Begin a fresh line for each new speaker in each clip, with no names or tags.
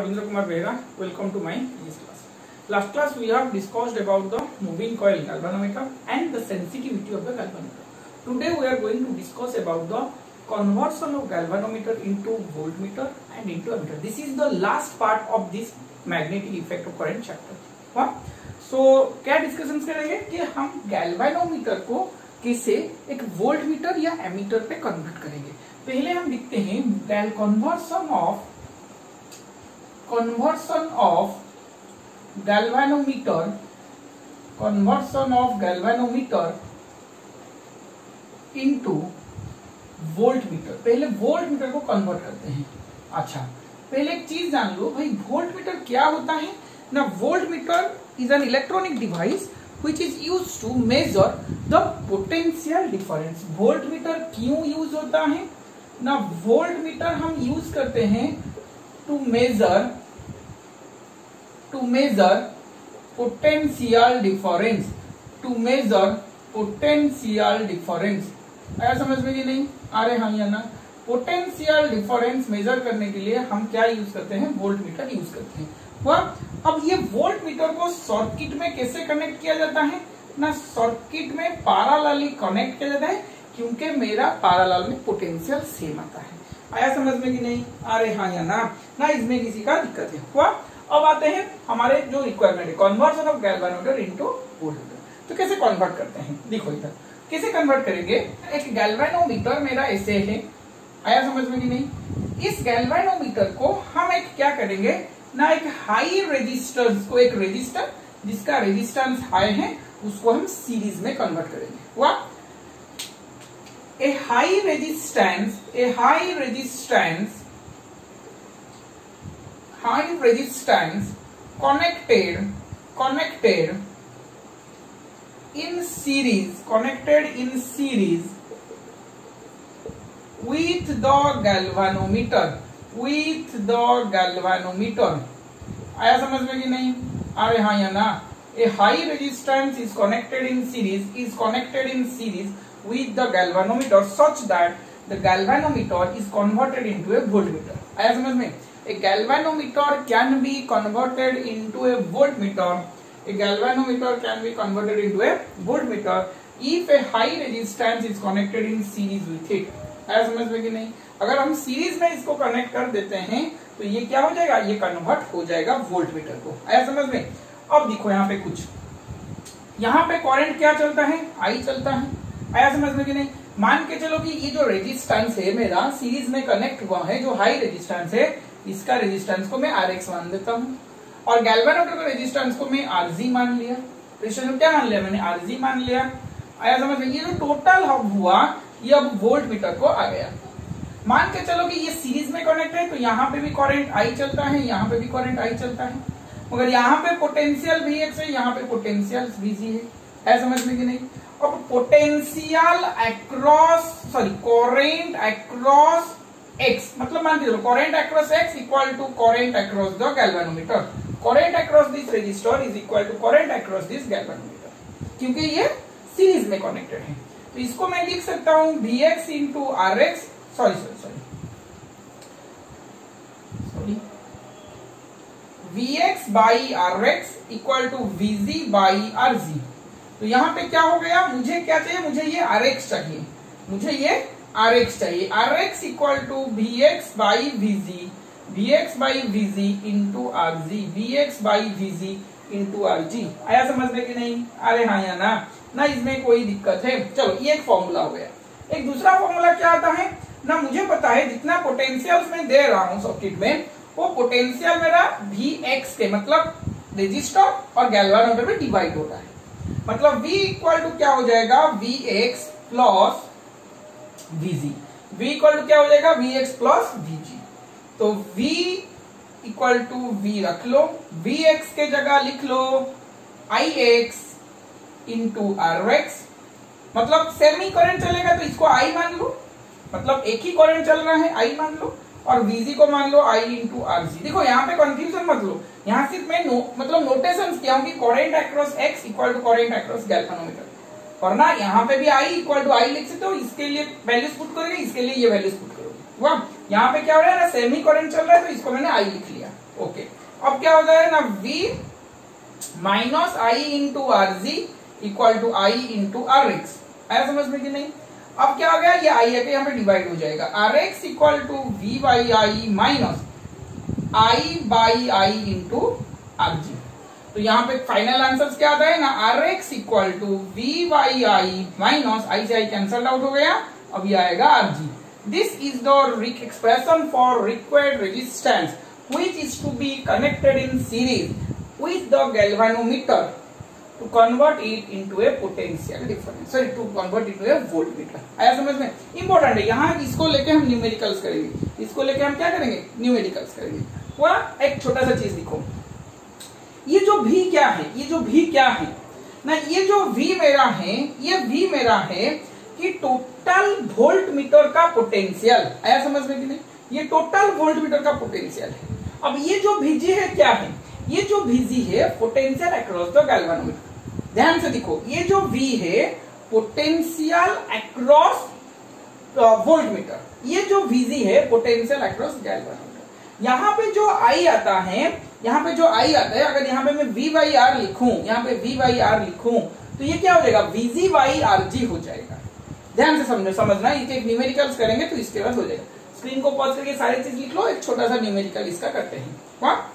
Ravindra Kumar Behera. Welcome to my physics class. Last class we have discussed about the moving coil galvanometer and the sensitivity of the galvanometer. Today we are going to discuss about the conversion of galvanometer into voltmeter and into ammeter. This is the last part of this magnetic effect of current chapter. हाँ, so क्या discussion करेंगे कि हम galvanometer को कैसे एक voltmeter या ammeter पे कन्वर्ट करेंगे. पहले हम लिखते हैं conversion of galvanometer into voltmeter. पहले वोल्टमीटर को कन्वर्ट करते हैं. अच्छा, पहले एक चीज जान लो भाई, वोल्टमीटर क्या होता है ना. Voltmeter is an electronic device which is used to measure the potential difference. Voltmeter क्यों यूज होता है ना. वोल्टमीटर हम यूज करते हैं टू मेजर पोटेंशियल डिफरेंस. आया समझ में कि नहीं आ रहे. हाँ या ना. पोटेंशियल डिफरेंस मेजर करने के लिए हम क्या यूज करते हैं, वोल्टमीटर यूज करते हैं. वह अब ये वोल्टमीटर को सर्किट में कैसे कनेक्ट किया जाता है ना. सर्किट में पैरेलली कनेक्ट किया जाता है क्योंकि मेरा पैरेलल में पोटेंशियल सेम आता है. आया समझ में कि नहीं आ रहे. हाँ या ना इसमें किसी का दिक्कत है. हुआ. अब आते हैं हमारे जो रिक्वायरमेंट है, conversion of galvanometer into voltmeter. तो कैसे कन्वर्ट करते हैं, देखो इधर कैसे कन्वर्ट करेंगे. एक गैल्वेनोमीटर मेरा ऐसे है. आया समझ में कि नहीं. इस गैल्वेनोमीटर को हम एक क्या करेंगे ना, एक हाई रेजिस्टेंस को, एक रेजिस्टर जिसका रेजिस्टेंस हाई है उसको हम सीरीज में कन्वर्ट करेंगे. हुआ. A high resistance connected in series with the galvanometer. आया समझ में कि नहीं आ रहे. हाँ या ना. A high resistance is connected in series with the galvanometer such that the galvanometer is converted into a voltmeter. आया समझ में. A galvanometer can be converted into a voltmeter. If a high resistance is connected in series with it. आया समझ में कि नहीं. अगर हम सीरीज में इसको कनेक्ट कर देते हैं तो ये क्या हो जाएगा, ये कन्वर्ट हो जाएगा वोल्टमीटर को. आया समझ में. अब देखो यहाँ पे कुछ, यहाँ पे करंट क्या चलता है, आई चलता है. आया समझ में कि नहीं. मान के चलो कि ये जो रेजिस्टेंस है मेरा सीरीज में कनेक्ट हुआ है, जो हाई रेजिस्टेंस है, इसका रेजिस्टेंस को मैं RX मान देता हूँ और गैल्वेनोमीटर का रेजिस्टेंस को मैं RG मान लिया. क्या मान लिया मैंने, RG मान लिया. आया समझ में. ये जो टोटल हुआ ये अब वोल्टमीटर को आ गया. मान के चलो कि ये सीरीज में कनेक्ट है तो यहाँ पे भी करंट आई चलता है, यहाँ पे भी करंट आई चलता है, मगर यहाँ पे पोटेंशियल Vx है, यहाँ पे पोटेंशियल Vg है. ऐसा समझ में कि नहीं. अब पोटेंशियल करंट अक्रॉस x, मतलब मान के चलो current across x equal to current across the galvanometer. Current across this resistor is equal to current across this galvanometer, क्योंकि ये सीरीज में कनेक्टेड है. तो इसको मैं लिख सकता हूं Vx into RX, Vx by RX equal to Vg by RG. तो यहाँ पे क्या हो गया, मुझे क्या चाहिए, मुझे ये RX चाहिए, RX equal to Vx by Vg into RG. आया समझ में कि नहीं. अरे हाँ या ना इसमें कोई दिक्कत है. चलो ये एक फॉर्मूला हो गया. एक दूसरा फॉर्मूला क्या आता है ना, मुझे पता है जितना पोटेंशियल मैं दे रहा हूं सर्किट में, वो पोटेंशियल मेरा Vx के, मतलब रेजिस्टर और गैल्वेनोमीटर में डिवाइड होता है. मतलब V इक्वल टू क्या हो जाएगा, Vx plus Vg. V equal to क्या हो जाएगा, Vx प्लस Vg. तो V इक्वल टू V रख लो, Vx के जगह लिख लो Ix इंटू RX. मतलब सेम ही करंट चलेगा तो इसको I मान लो, मतलब एक ही करंट चल रहा है, I मान लो, और Vg को मान लो I इंटू RG. देखो यहाँ पे कंफ्यूजन मत लो, यहाँ सिर्फ मैं मतलब नोटेशन किया हूँ कि current across x equal to current across galvanometer. और ना यहाँ पे भी I इक्वल टू I लिख सकते हो. इसके लिए वैल्यूज पुट करोगे, इसके लिए ये वैल्यूज पुट करोगे. वाह, यहाँ पे क्या हो रहा है ना, सेमी करंट चल रहा है तो इसको मैंने I लिख लिया. ओके, अब क्या होता है ना, V minus I into R G equal to I into R X. आया समझ में कि नहीं? अब क्या आ गया, ये आई है यहाँ पे डिवाइड हो जाएगा, R X equal to V by I minus I by I into R G. तो यहाँ पे फाइनल आंसर क्या आता है ना, R X equal to V by I minus I से आई कैंसल आउट हो गया, अब ये आएगा R G. This is the expression for required resistance which is to be connected in series with the galvanometer to convert it into a potential difference, sorry to convert it into a voltmeter। आया समझ में? Important है, यहाँ इसको लेके हम numericals करेंगे, इसको लेके हम क्या करेंगे, न्यूमेरिकल्स करेंगे। वह एक छोटा सा चीज देखो, ये जो V क्या है, ये जो V क्या है ना, ये जो V मेरा है, ये V मेरा है कि टोटल वोल्ट मीटर का पोटेंशियल। आया समझ में कि नहीं? ये टोटल वोल्ट मीटर का पोटेंशियल है। अब ये जो Vg है क्या है, ये जो Vg है पोटेंशियल अक्रॉस द गैल्वेनोमीटर। ध्यान से देखो, ये जो V है पोटेंशियल अक्रॉस वोल्ट मीटर, ये जो Vg है पोटेंशियल अक्रॉस गैल्वेनोमीटर। यहाँ पे जो I आता है, यहाँ पे जो I आता है, अगर यहाँ पे मैं V बाई आर लिखूं, यहाँ पे V बाई आर लिखूं, तो ये क्या हो जाएगा, Vg बाई Rg हो जाएगा। ध्यान से समझना, ये एक न्यूमेरिकल्स करेंगे तो इसके बाद हो जाएगा। स्क्रीन को पॉज करके सारी चीज लिख लो, एक छोटा सा न्यूमेरिकल इसका करते हैं। हाँ,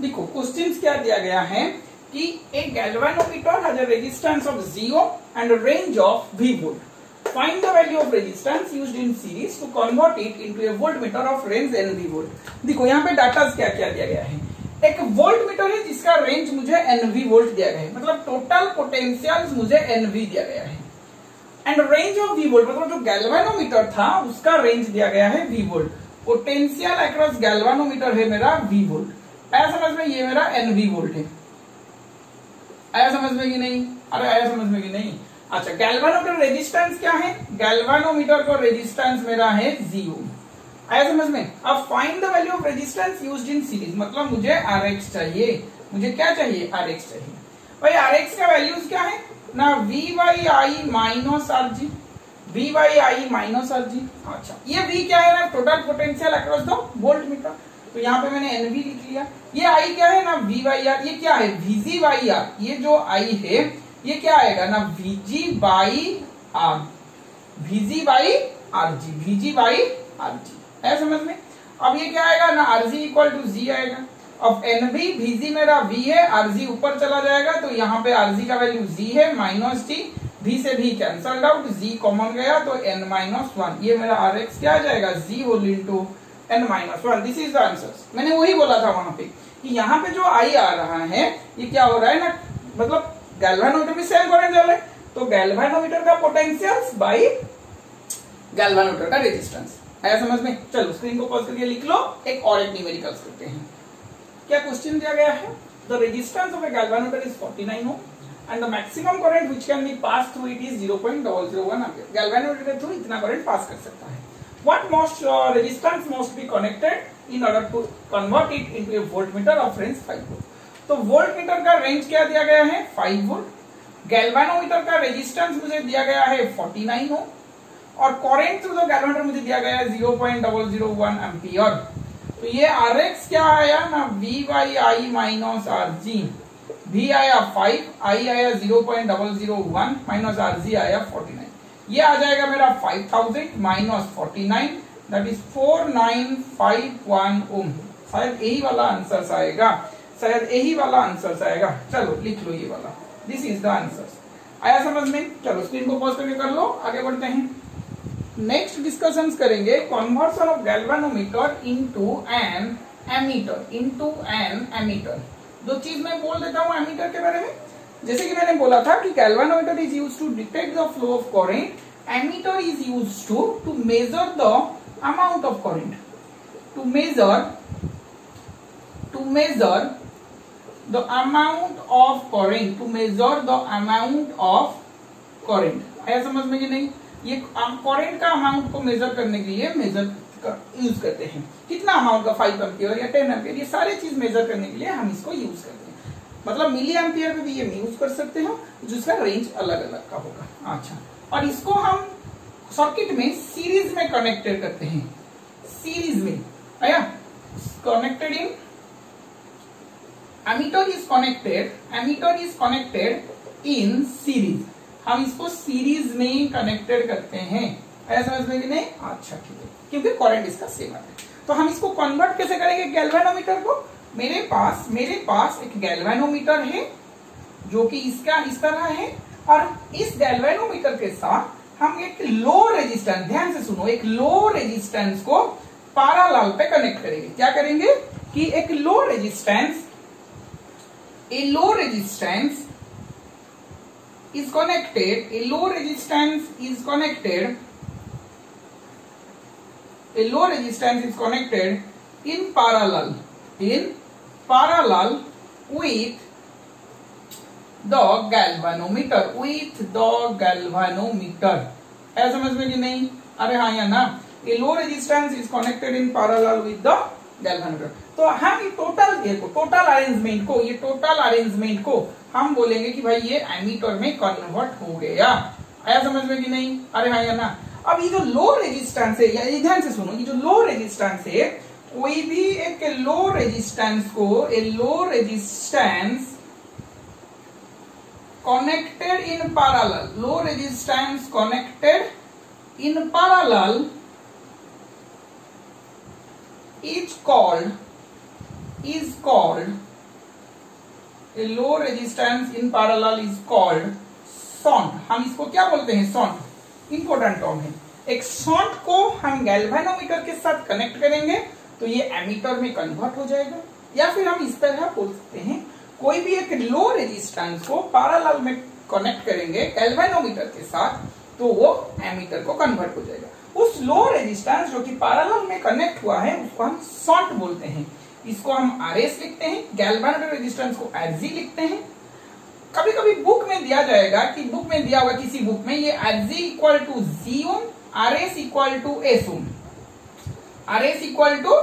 देखो क्वेश्चंस क्या दिया गया है कि एक galvanometer has a resistance of 0 and a range of V volt. Find the value of resistance used in series to convert it into a voltmeter of range NV volt. देखो यहाँ पे डाटा क्या क्या दिया गया है, एक वोल्ट मीटर है जिसका रेंज मुझे NV वोल्ट दिया गया है, मतलब टोटल पोटेंशियल मुझे NV दिया गया है, and range of V volt, मतलब जो गैल्वेनोमीटर था उसका रेंज दिया गया है V volt. Potential across galvanometer है मेरा V वोल्ट। आया समझ में? ये मेरा NV वोल्ट है। आया समझ में कि नहीं? अरे आया समझ में कि नहीं? अच्छा, गैल्वेनोमीटर रेजिस्टेंस क्या है, गैल्वेनोमीटर का रेजिस्टेंस मेरा है 0। आया समझ में? अब find the value of resistance used in series, मतलब मुझे Rx चाहिए, मुझे क्या चाहिए, Rx चाहिए। भाई Rx का वैल्यूज क्या है ना, V by I minus R G, V by I minus R G. अच्छा, ये V क्या है ना, total potential across the volt meter, तो यहाँ पे मैंने NV लिख लिया। ये I क्या है ना, V बाई आर, ये क्या है, Vg बाई आर, ये जो I है ये क्या आएगा ना, Vg by R, Vg by R G, Vg by R G. है समझ में? अब ये क्या आएगा ना, Rg इक्वल टू G आएगा। अब NV, Vg मेरा V है, Rg ऊपर चला जाएगा तो यहाँ पे Rg का वैल्यू G है माइनस T, V से V cancelled out, G common गया तो n माइनस 1, ये मेरा Rx क्या आ जाएगा, G whole into n minus 1। This is the answer. मैंने वही बोला था वहां पे कि यहाँ पे जो I आ रहा है ये क्या हो रहा है ना, मतलब गैल्वेनोमीटर में सेम करंट चल रहा है, तो गैल्वेनोमीटर का पोटेंशियल बाई गैल्वेनोमीटर का रेजिस्टेंस। आया समझ में? चलो स्क्रीन को पॉज करके लिख लो, एक और एक न्यूमेरिकल्स करते हैं। क्या क्वेश्चन दिया गया है, the resistance of a galvanometer is 49 ohm and the maximum current which can be pass through it is 0.001 ampere. Galvanometer के थ्रू इतना करंट पास कर सकता है। What most resistance must be connected in order to convert it into a voltmeter of range 5 volt. तो voltmeter का range क्या दिया गया है, 5 वोल्ट। गैल्वेनोमीटर का रेजिस्टेंस मुझे दिया गया है 49 ओम और करंट थ्रू द गैल्वेनोमीटर मुझे दिया गया है 0.001 एम्पीयर। तो ये Rx क्या आया ना, V by I minus Rg, V आया 5, I आया 0.001 माइनस Rg आया 49। ये आ जाएगा मेरा 5000 माइनस 49 दैट इज 4951 ओम। शायद यही वाला आंसर आएगा, शायद यही वाला आंसर आएगा। चलो लिख लो ये वाला, दिस इज द आंसर। आया समझ में? चलो स्क्रीन को पॉज करके कर लो, आगे बढ़ते हैं। नेक्स्ट डिस्कशंस करेंगे conversion of galvanometer into an ammeter. दो चीज मैं बोल देता हूँ एमीटर के बारे में। जैसे कि मैंने बोला था कि galvanometer is used to detect the flow of current, ammeter is used to measure the amount of current, to measure the amount of current, to measure the amount of current. आया समझ में कि नहीं? ये करंट का amount को major करने के लिए यूज करते हैं। कितना अमाउंट का, 5 एम्पियर या 10 एम्पियर, ये सारे चीज मेजर करने के लिए हम इसको यूज करते हैं। मतलब मिली एम्पियर में भी ये यूज कर सकते हो, जिसका रेंज अलग अलग का होगा। अच्छा, और इसको हम सर्किट में सीरीज में कनेक्टेड करते हैं, सीरीज में। आया connected in in series। हम इसको सीरीज में कनेक्टेड करते हैं, ऐसा समझ में कि नहीं? अच्छा ठीक है, क्योंकि करंट इसका सेम है। तो हम इसको कन्वर्ट कैसे करेंगे गैल्वेनोमीटर को? मेरे पास एक गैल्वेनोमीटर है जो कि इसका इस तरह है, और इस गैल्वेनोमीटर के साथ हम एक लो रेजिस्टेंस, ध्यान से सुनो, एक लो रेजिस्टेंस को पैरेलल पे कनेक्ट करेंगे। क्या करेंगे कि एक low resistance is connected in parallel with the galvanometer, ऐसा समझ में कि नहीं? अरे हाँ या ना? A low resistance is connected in parallel with the galvanometer। तो हम ये टोटल अरेंजमेंट को हम बोलेंगे कि भाई ये एमीटर में कन्वर्ट हो गया। आया समझ में कि नहीं? अरे हाँ या ना? अब ये जो लो रेजिस्टेंस है, या ध्यान से सुनो, ये जो लो रेजिस्टेंस है, कोई भी एक लो रेजिस्टेंस को connected in parallel, low resistance connected in parallel is called a low resistance in parallel is called शॉन्ट। हम इसको क्या बोलते हैं? शॉन्ट। इंपोर्टेंट टर्म है। एक शॉन्ट को हम गैल्वेनोमीटर के साथ कनेक्ट करेंगे तो ये एमीटर में कन्वर्ट हो जाएगा, या फिर हम इस तरह बोल सकते हैं, कोई भी एक लो रेजिस्टेंस को पैरेलल में कनेक्ट करेंगे गैल्वेनोमीटर के साथ तो वो एमीटर को कन्वर्ट हो जाएगा। उस लो रेजिस्टेंस जो कि पैरेलल में कनेक्ट हुआ है उसको हम शॉन्ट बोलते हैं। इसको हम आरएस लिखते हैं, गैल्वेनोमीटर रेजिस्टेंस को आरजी लिखते हैं। कभी कभी बुक में दिया जाएगा कि बुक में दिया होगा किसी बुक में ये RG equal to G ohm, RS equal to S ohm, RS equal to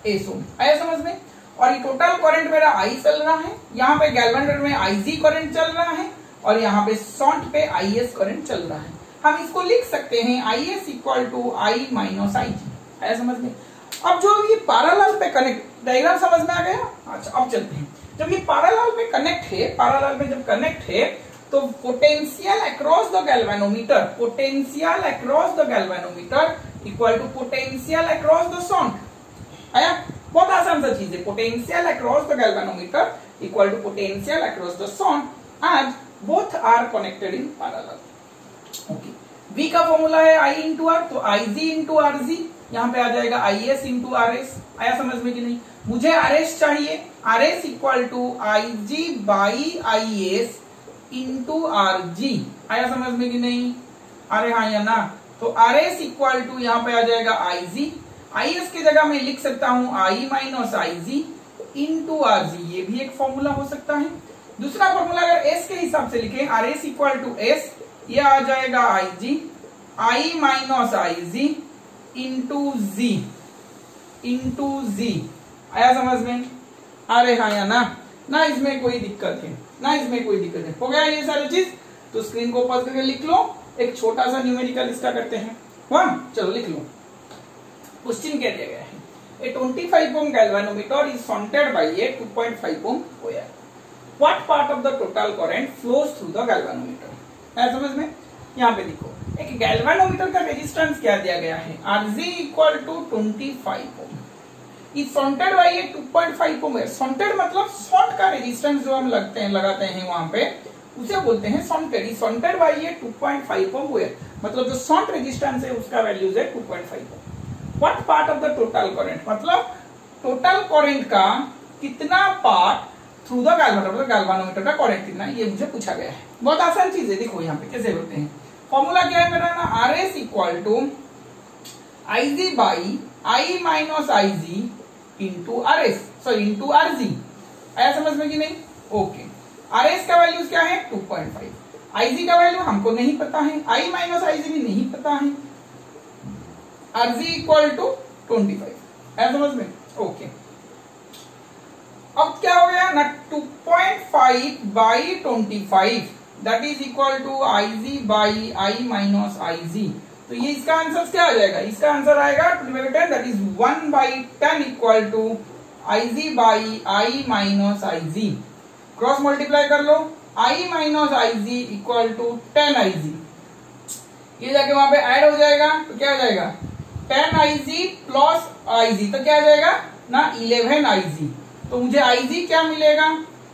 S ohm. आया समझ में? और ये टोटल करंट मेरा आई चल रहा है, यहाँ पे गैल्वेनोमीटर में आईजी करंट चल रहा है, और यहाँ पे शॉन्ट पे आईएस करंट चल रहा है। हम इसको लिख सकते हैं IS equal to I minus IG. आया समझ में? अब जो ये पैरेलल पे कनेक्ट, डायग्राम समझ में आ गया? अच्छा अब चलते हैं। जब ये पैरेलल पे कनेक्ट है, पैरेलल में जब कनेक्ट है तो potential across the galvanometer, potential across the galvanometer equal to potential across the shunt. आया? बहुत आसान सा चीज है। Potential across the galvanometer equal to potential across the shunt and both are connected in parallel. Okay, V का formula है I into R, तो IG into RG, यहाँ पे आ जाएगा IS इंटू RS। आया समझ में कि नहीं? मुझे RS चाहिए, RS equal to IG by IS into RG। आया समझ में कि नहीं? अरे हाँ या ना? तो RS इक्वल टू यहाँ पे आ जाएगा IG, IS की जगह मैं लिख सकता हूं I minus IG into RG, ये भी एक फॉर्मूला हो सकता है। दूसरा फॉर्मूला अगर S के हिसाब से लिखें, RS इक्वल टू S, ये आ जाएगा IG, I minus IG into Z। आया समझ में? अरे हाँ या ना? ना इसमें कोई दिक्कत है, ना इसमें कोई दिक्कत है। हो गया ये सारी चीज? तो स्क्रीन को पॉज करके लिख लो। एक छोटा सा न्यूमेरिकल इसका करते हैं। हाँ चलो लिख लो। क्वेश्चन क्या दिया गया है? A 25 ohm galvanometer is shunted by a 2.5 ohm wire. What part of the total current flows through the galvanometer? है समझ में? यहाँ पे देखो, एक गैल्वेनोमीटर का रेजिस्टेंस क्या दिया गया है? Rg equal to 25 ohm. Is shunted by a 2.5 ohm है। शॉन्टेड मतलब शॉर्ट का रेजिस्टेंस जो हम लगाते हैं वहां पे, उसे बोलते हैं शॉन्टेड। Is shunted by a 2.5 ohm है, मतलब जो शॉर्ट रेजिस्टेंस है उसका वैल्यूज है 2.5 ohm. What part of the total current, मतलब टोटल करंट का कितना part through the galvanometer, galvanometer का करंट कितना, ये मुझे पूछा गया है। बहुत आसान चीज है, देखो यहाँ पे कैसे बोलते हैं। फॉर्मूला क्या है मेरा ना? RS equal to IG by I minus IG into RS, sorry into RG। आया समझ में कि नहीं? ओके, RS का वैल्यू क्या है? 2.5। IG का वैल्यू हमको नहीं पता है, I माइनस IG भी नहीं पता है, RG इक्वल टू 25। आया समझ में? ओके, अब क्या हो गया ना? 2.5 by 25 that is equal to IG by I minus IG। तो ये इसका आंसर क्या आ जाएगा? इसका आंसर आएगा 2/10 that is 1/10 equal to Ig by I minus Ig, cross multiply कर लो, I minus Ig equal to 10Ig, ये जाके वहां पे ऐड हो जाएगा तो क्या आ जाएगा 10Ig प्लस Ig, तो क्या आ जाएगा ना 11Ig। तो मुझे Ig क्या मिलेगा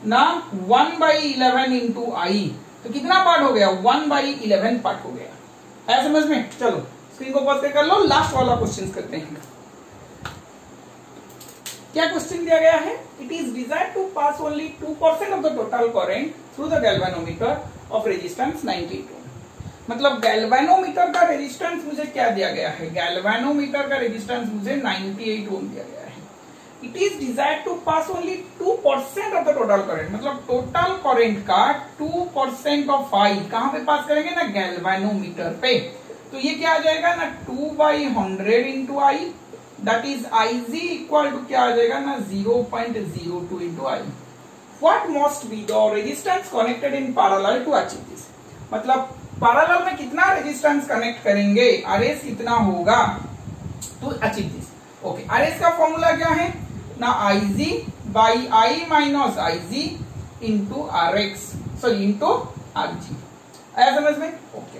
ना 1/11 इंटू आई, तो कितना पार्ट हो गया 1/11 पार्ट हो गया। है समझ में? चलो स्क्रीन को पॉज कर लो, लास्ट वाला क्वेश्चन करते हैं। क्या क्वेश्चन दिया गया है? It is desired to pass only 2% of the total current through the galvanometer of resistance 92। मतलब गैल्वेनोमीटर का रेजिस्टेंस मुझे क्या दिया गया है? गैल्वेनोमीटर का रेजिस्टेंस मुझे 98 ओम दिया गया है। It is desired to pass only 2% of the total current, मतलब टोटल करंट का 2% ऑफ आई कहां पे पास करेंगे ना गैल्वेनोमीटर पे। तो ये क्या आ जाएगा ना 2/100 into I, that is Ig equal to क्या आ जाएगा ना 0.02 into I. What must be the resistance connected in parallel to achieve this, मतलब पैरेलल में कितना रेजिस्टेंस कनेक्ट करेंगे, आरएस कितना होगा to achieve this. Okay, RS का फॉर्मूला क्या है ना Ig by I minus Ig into Rx, sorry into Rg। आया समझ में? ओके,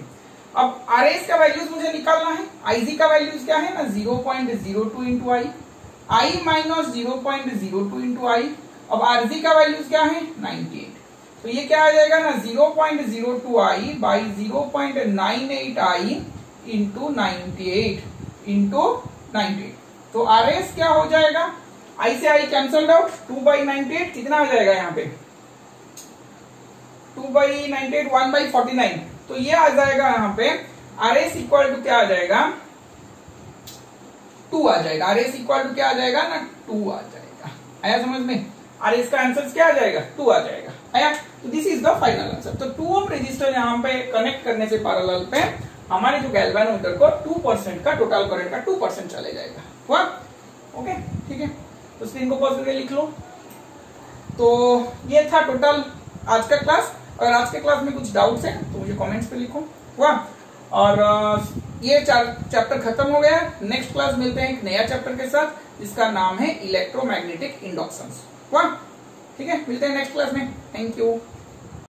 अब Rs का वैल्यूज मुझे निकालना है। Ig का वैल्यूज क्या है ना 0.02 इंटू आई, आई माइनस 0.02 इंटू आई। अब Rg का वैल्यूज क्या है 98, तो ये क्या आ जाएगा ना 0.02 आई बाई 0.98 आई इंटू 98 इंटू 98। तो Rs क्या हो जाएगा, आई से आई कैंसल्ड आउट, 2/98 कितना आ जाएगा यहाँ पे 2/98 1/49, तो ये आ जाएगा यहाँ पे Rs इक्वल टू क्या आ जाएगा 2 आ जाएगा। Rs इक्वल टू क्या आ जाएगा ना 2 आ जाएगा। आया समझ में? Rs का आंसर क्या आ जाएगा 2 आ जाएगा। आया? तो this is the final answer. तो 2 ओम रेजिस्टर यहाँ पे कनेक्ट करने से पैरेलल पे हमारे जो गैल्वेनोमीटर को 2% का टोटल करंट का 2% चले जाएगा। हुआ? ओके, ठीक है, तो स्क्रीन को पॉज करके लिख लो। तो ये था टोटल आज का क्लास। अगर आज के क्लास में कुछ डाउट्स हैं तो मुझे कमेंट्स पे लिखो। हुआ? और ये चैप्टर खत्म हो गया। नेक्स्ट क्लास मिलते हैं एक नया चैप्टर के साथ जिसका नाम है इलेक्ट्रोमैग्नेटिक इंडक्शंस। हुआ? ठीक है, मिलते हैं नेक्स्ट क्लास में। Thank you.